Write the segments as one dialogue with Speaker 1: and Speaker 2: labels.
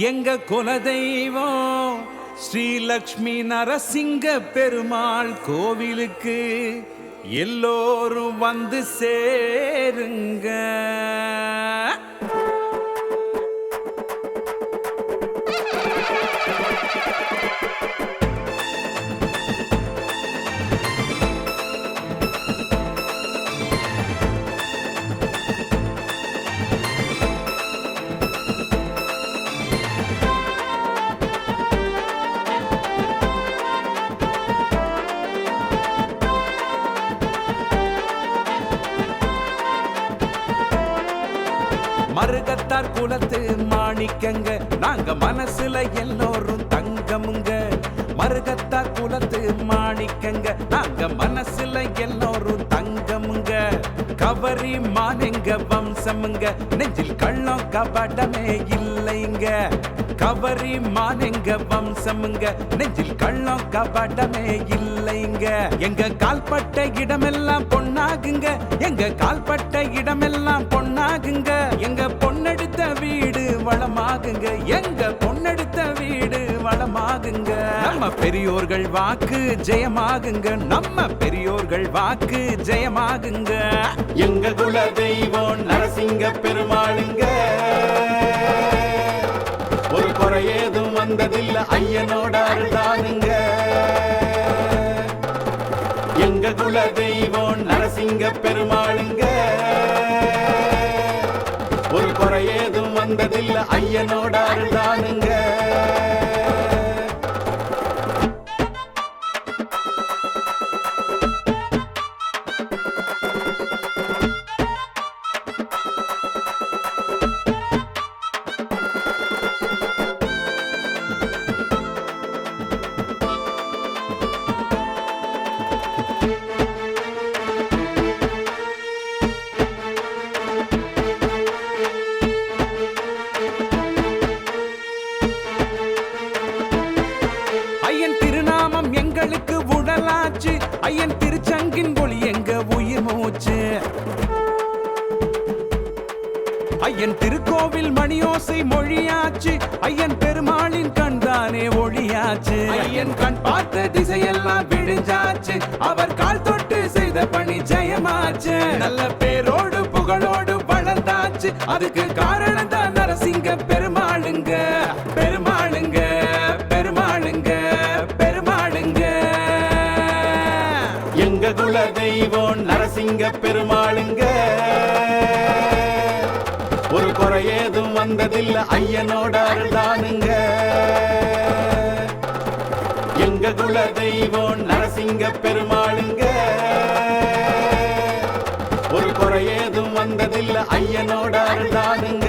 Speaker 1: எங்க குலதெய்வம் ஸ்ரீலக்ஷ்மி நரசிங்க பெருமாள் கோவிலுக்கு எல்லோரும் வந்து சேருங்க. மருகத்தார் குலத்து மாணிக்கங்க, நாங்க மனசுல எல்லோரும் தங்கமுங்க. மருகத்தார் குலத்து மாணிக்கங்க, நாங்க மனசுல எல்லோரும் தங்கமுங்க. கவரி மானெங்க வம்சமுங்க, நெஞ்சில் கள்ளம் கபடமே இல்லைங்க. கவரி மானெங்க வம்சமுங்க, நெஞ்சில் கள்ளம் கபடமே இல்லைங்க. எங்க கால்பட்ட இடமெல்லாம் பொன்னாகுங்க, எங்க கால்பட்ட இடமெல்லாம் பொன்னாகுங்க. எங்க பொன்னெடுத்த வீடு வளமாகுங்க, எங்க பொன்னெடுத்த வீடு வளமாகுங்க. நம்ம பெரியோர்கள் வாக்கு ஜெயமாகுங்க, நம்ம பெரியோர்கள் வாக்கு ஜெயமாகுங்க.
Speaker 2: எங்க குல தெய்வம் நரசிங்க பெருமாளுங்க, ஒரு குறை ஏதும் வந்ததில்லை ஐயனோட அருளானுங்க. எங்க குல தெய்வம் நரசிங்க பெருமாளுங்க, ஒரு குறை ஏதும் வந்ததில்லை ஐயனோட அருளானுங்க.
Speaker 1: எங்களுக்கு உடலாச்சு, ஐயன் திருச்சங்கின் ஒளி எங்க உயிர் மூச்சு. ஐயன் திருக்கோவில் மணியோசை மொழியாச்சு, ஐயன் பெருமாளின் கண்தானே ஒளியாச்சு. ஐயன் கண் பார்த்த திசையெல்லாம் விழிஞ்சாச்சு, அவர் கால் தொட்டு செய்த பணி ஜெயமாச்சு. நல்ல பேரோடு புகழோடு வளர்ந்தாச்சு, அதுக்கு காரணம் தான் நரசிங்க பெருமாளுங்க. பெருமாளுங்க பெருமாளுங்க பெருமாளுங்க.
Speaker 2: எங்க குல தெய்வம் நரசிங்க பெருமாளுங்க, ஒரு குறை ஏதும் வந்ததில்லை ஐயனோட அருளானுங்க. எங்க குல தெய்வம் நரசிங்க பெருமாளுங்க, ஒரு குறை ஏதும் வந்ததில்லை ஐயனோட அருளானுங்க.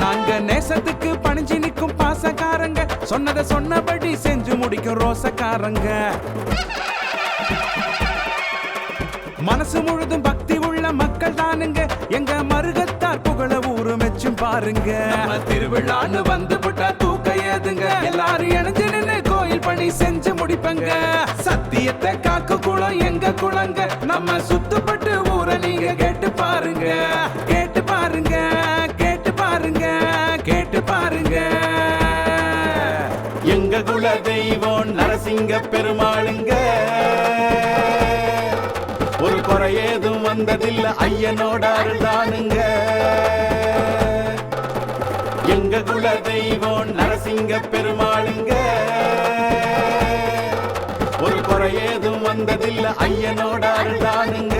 Speaker 1: நாங்க நேசத்துக்கு பணிஞ்சு நிற்கும் பாசக்காரங்க, சொன்னதை சொன்னபடி செஞ்சு முடிக்கும் ரோசக்காரங்க. மனசு முழுதும் பக்தி உள்ள மக்கள் தானுங்க, எங்க மருகத்தார் புகழ ஊரு மெச்சும் பாருங்க. நம்ம திருவிழான்னு வந்து விட்டா தூக்க ஏதுங்க, எல்லாரும் இணைஞ்சு நின்று கோயில் பணி செஞ்சு முடிப்பங்க. சத்தியத்தை காக்கு குளம் எங்க குளங்க, நம்ம சுத்துப்பட்டு ஊரை நீங்க கேட்டு பாருங்க. கேட்டு பாருங்க கேட்டு பாருங்க கேட்டு பாருங்க.
Speaker 2: எங்க குல தெய்வம் நரசிங்க பெருமாளுங்க, ஒரு குறை ஏதும் வந்ததில்லை ஐயனோட அருளானுங்க. எங்க குல தெய்வம் நரசிங்க பெருமாளுங்க, ஒரு குறை ஏதும் வந்ததில்லை ஐயனோட அருளானுங்க.